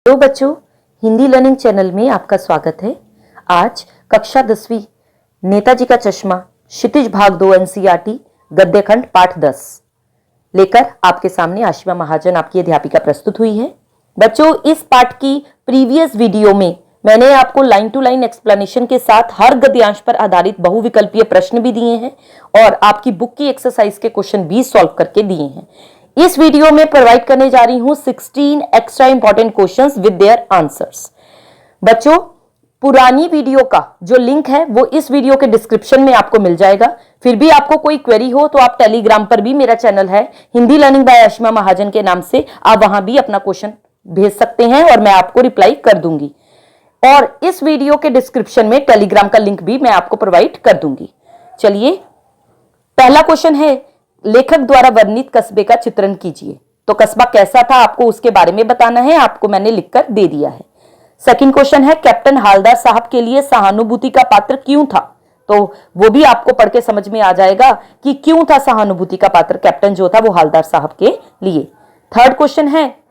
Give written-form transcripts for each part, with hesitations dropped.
Hello बच्चों, Hindi learning channel में आपका स्वागत है। आज कक्षा 10वीं नेताजी का चश्मा क्षितिज भाग 2 एनसीईआरटी गद्य खंड पाठ 10 लेकर आपके सामने आशिमा महाजन आपकी अध्यापिका प्रस्तुत हुई है। बच्चों, इस पाठ की प्रीवियस वीडियो में मैंने आपको लाइन टू लाइन एक्सप्लेनेशन के साथ हर गद्यांश पर आधारित बहुविकल्पीय प्रश्न भी दिए हैं और आपकी बुक की एक्सरसाइज के क्वेश्चन भी सॉल्व करके दिए हैं। इस वीडियो में प्रोवाइड करने जा रही हूं 16 extra important questions with their answers. बच्चों, पुरानी वीडियो का जो लिंक है वो इस वीडियो के डिस्क्रिप्शन में आपको मिल जाएगा। फिर भी आपको कोई क्वेरी हो तो आप टेलीग्राम पर भी, मेरा चैनल है हिंदी लर्निंग बाय आशिमा महाजन के नाम से, आप वहां भी अपना क्वेश्चन भेज सकते हैं और मैं आपको रिप्लाई कर दूंगी। और इस वीडियो के डिस्क्रिप्शन में टेलीग्राम का लिंक भी मैं आपको प्रोवाइड कर दूंगी। चलिए, पहला क्वेश्चन है, लेखक द्वारा वर्णित कस्बे का चित्रण कीजिए। तो कस्बा कैसा था आपको उसके बारे में बताना है, आपको मैंने लिखकर दे दिया है। सेकंड क्वेश्चन है, कैप्टन हालदार साहब के लिए सहानुभूति का पात्र क्यों था? तो वो भी आपको पढ़ के समझ में आ जाएगा कि क्यों था सहानुभूति का पात्र कैप्टन जो था वो हालदार साहब के लिए। थर्ड क्वेश्चन है,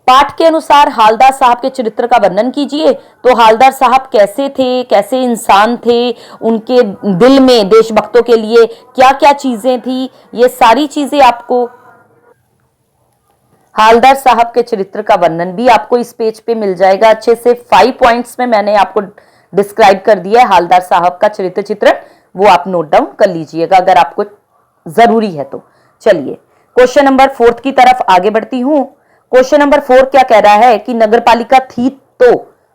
पाठ के अनुसार हालदार साहब के चरित्र का वर्णन कीजिए। तो हालदार साहब कैसे थे, कैसे इंसान थे, उनके दिल में देशभक्तों के लिए क्या क्या चीजें थी, ये सारी चीजें आपको हालदार साहब के चरित्र का वर्णन भी आपको इस पेज पे मिल जाएगा। अच्छे से 5 पॉइंट्स में मैंने आपको डिस्क्राइब कर दिया है हालदार साहब का चरित्र चित्रण, वो आप नोट डाउन कर लीजिएगा अगर आपको जरूरी है तो। चलिए, क्वेश्चन नंबर 4 की तरफ आगे बढ़ती हूं। क्वेश्चन नंबर 4 क्या कह रहा है कि नगरपालिका थी तो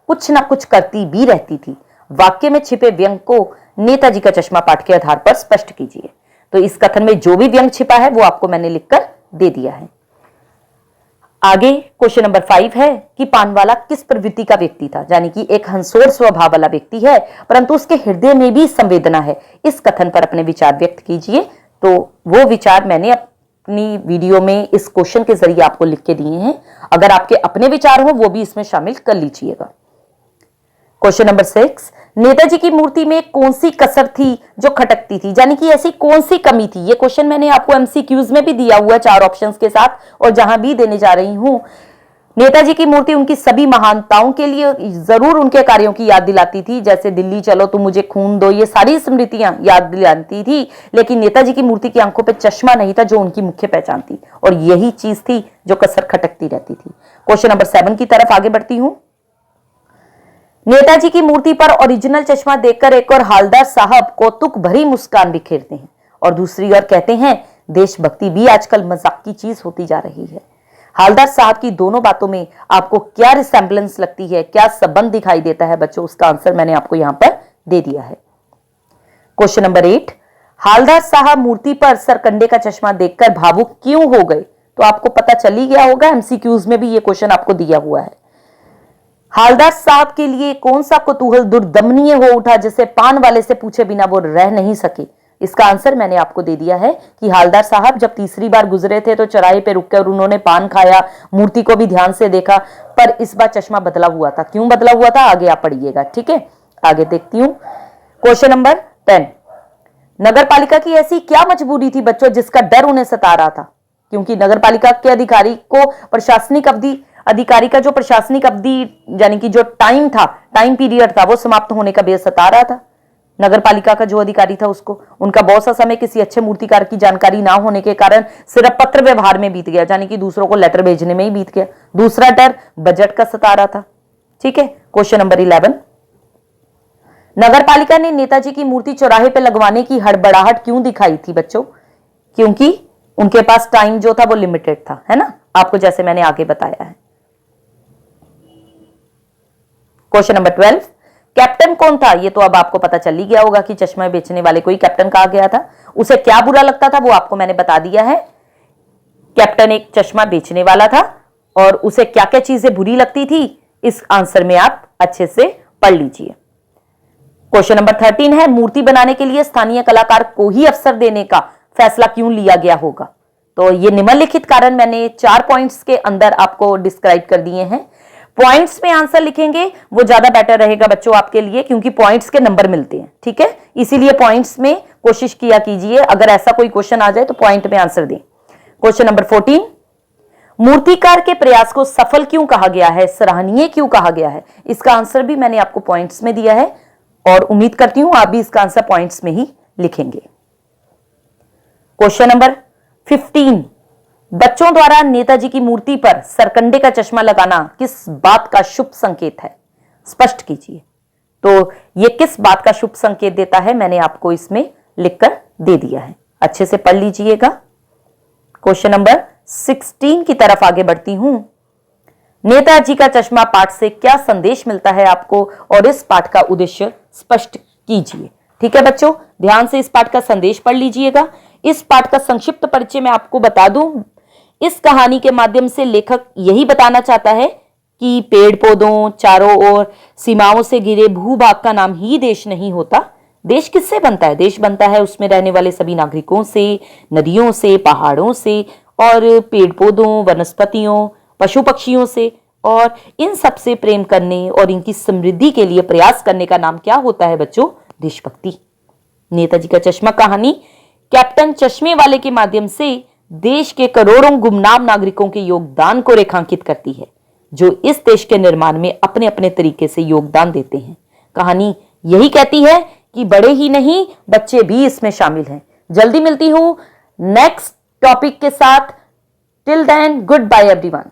कुछ ना कुछ करती भी रहती थी। वाक्य में छिपे व्यंग को नेताजी का चश्मा पाठ के आधार पर स्पष्ट कीजिए। तो इस कथन में जो भी व्यंग छिपा है वो आपको मैंने लिखकर दे दिया है। आगे क्वेश्चन नंबर 5 है कि पानवाला किस प्रवृत्ति का व्यक्ति था, यानी कि एक हंसोर स्वभाव वाला व्यक्ति है परंतु उसके हृदय में भी संवेदना है। इस कथन पर अपने विचार व्यक्त कीजिए। तो वो विचार मैंने अपनी वीडियो में इस क्वेश्चन के जरिए आपको लिख के दिए हैं। अगर आपके अपने विचार हो वो भी इसमें शामिल कर लीजिएगा। क्वेश्चन नंबर 6, नेताजी की मूर्ति में कौन सी कसर थी जो खटकती थी, यानी कि ऐसी कौन सी कमी थी। ये क्वेश्चन मैंने आपको एमसीक्यूज में भी दिया हुआ है 4 ऑप्शंस के साथ, और जहां भी देने जा रही हूं। नेताजी की मूर्ति उनकी सभी महानताओं के लिए जरूर उनके कार्यों की याद दिलाती थी, जैसे दिल्ली चलो तुम मुझे खून दो, ये सारी स्मृतियां याद दिलाती थी। लेकिन नेताजी की मूर्ति की आंखों पे चश्मा नहीं था जो उनकी मुख्य पहचान थी, और यही चीज थी जो कसर खटकती रहती थी। क्वेश्चन नंबर 7 की तरफ आगे बढ़ती हूं। नेताजी की मूर्ति पर ओरिजिनल चश्मा देखकर एक और हालदार साहब कौतुक भरी मुस्कान बिखेरते हैं और दूसरी ओर कहते हैं देशभक्ति भी आजकल मजाक की चीज होती जा रही है। हालदार साहब की दोनों बातों में आपको क्या रिसेम्बलेंस लगती है, क्या संबंध दिखाई देता है बच्चों, उसका आंसर मैंने आपको यहां पर दे दिया है। क्वेश्चन नंबर 8, हालदार साहब मूर्ति पर सरकंडे का चश्मा देखकर भावुक क्यों हो गए? तो आपको पता चल ही गया होगा, एमसीक्यूज में भी ये क्वेश्चन आपको दिया हुआ है। हालदार साहब के लिए कौन सा कौतूहल दुर्दमनीय हो उठा जिसे पान वाले से पूछे बिना वो रह नहीं सके? इसका आंसर मैंने आपको दे दिया है कि हालदार साहब जब तीसरी बार गुजरे थे तो चौराहे पे रुककर उन्होंने पान खाया, मूर्ति को भी ध्यान से देखा, पर इस बार चश्मा बदला हुआ था। क्यों बदला हुआ था आगे आप पढ़िएगा, ठीक है। आगे देखती हूं। क्वेश्चन नंबर 10, नगरपालिका की ऐसी क्या मजबूरी थी बच्चों जिसका डर उन्हें सता रहा था? क्योंकि नगरपालिका के अधिकारी का जो प्रशासनिक अवधि यानी कि जो टाइम था, टाइम पीरियड था, वो समाप्त होने का बेस सता रहा था। नगरपालिका का जो अधिकारी था उसको उनका बहुत सा समय किसी अच्छे मूर्तिकार की जानकारी ना होने के कारण सिर्फ पत्र व्यवहार में बीत गया, यानी कि दूसरों को लेटर भेजने में ही बीत गया। दूसरा डर बजट का सता रहा था, ठीक है। क्वेश्चन नंबर 11, नगरपालिका ने नेताजी की मूर्ति चौराहे पे लगवाने की हड़बड़ाहट क्यों दिखाई थी बच्चों? क्योंकि उनके पास टाइम जो था वो लिमिटेड था, है ना, आपको जैसे मैंने आगे बताया है। क्वेश्चन नंबर 12, कैप्टन कौन था? ये तो अब आपको पता चल ही गया होगा कि चश्मा बेचने वाले को ही कैप्टन कहा गया था। उसे क्या बुरा लगता था वो आपको मैंने बता दिया है। कैप्टन एक चश्मा बेचने वाला था और उसे क्या क्या चीजें बुरी लगती थी, इस आंसर में आप अच्छे से पढ़ लीजिए। क्वेश्चन नंबर 13 है, मूर्ति बनाने के लिए स्थानीय कलाकार को ही अवसर देने का फैसला क्यों लिया गया होगा? तो ये निम्नलिखित कारण मैंने 4 पॉइंट्स के अंदर आपको डिस्क्राइब कर दिए हैं। पॉइंट्स में आंसर लिखेंगे वो ज्यादा बेटर रहेगा बच्चों आपके लिए, क्योंकि पॉइंट्स के नंबर मिलते हैं, ठीक है। इसीलिए पॉइंट्स में कोशिश किया कीजिए, अगर ऐसा कोई क्वेश्चन आ जाए तो पॉइंट में आंसर दें। क्वेश्चन नंबर 14, मूर्तिकार के प्रयास को सफल क्यों कहा गया है, सराहनीय क्यों कहा गया है? इसका आंसर भी मैंने आपको पॉइंट्स में दिया है और उम्मीद करती हूं आप भी इसका आंसर पॉइंट्स में ही लिखेंगे। क्वेश्चन नंबर 15, बच्चों द्वारा नेताजी की मूर्ति पर सरकंडे का चश्मा लगाना किस बात का शुभ संकेत है? स्पष्ट कीजिए। तो यह किस बात का शुभ संकेत देता है, मैंने आपको इसमें लिखकर दे दिया है, अच्छे से पढ़ लीजिएगा। क्वेश्चन नंबर 16 की तरफ आगे बढ़ती हूं। नेताजी का चश्मा पाठ से क्या संदेश मिलता है आपको और इस पाठ का उद्देश्य स्पष्ट कीजिए। ठीक है बच्चों, ध्यान से इस पाठ का संदेश पढ़ लीजिएगा। इस पाठ का संक्षिप्त परिचय मैं आपको बता दूं। इस कहानी के माध्यम से लेखक यही बताना चाहता है कि पेड़ पौधों, चारों ओर सीमाओं से घिरे भूभाग का नाम ही देश नहीं होता। देश किससे बनता है? देश बनता है उसमें रहने वाले सभी नागरिकों से, नदियों से, पहाड़ों से और पेड़ पौधों, वनस्पतियों, पशु पक्षियों से, और इन सब से प्रेम करने और इनकी समृद्धि के लिए प्रयास करने का नाम क्या होता है बच्चों? देशभक्ति। नेताजी का चश्मा कहानी कैप्टन चश्मे वाले के माध्यम से देश के करोड़ों गुमनाम नागरिकों के योगदान को रेखांकित करती है, जो इस देश के निर्माण में अपने अपने तरीके से योगदान देते हैं। कहानी यही कहती है कि बड़े ही नहीं, बच्चे भी इसमें शामिल हैं। जल्दी मिलती हूं नेक्स्ट टॉपिक के साथ। Till then, goodbye everyone.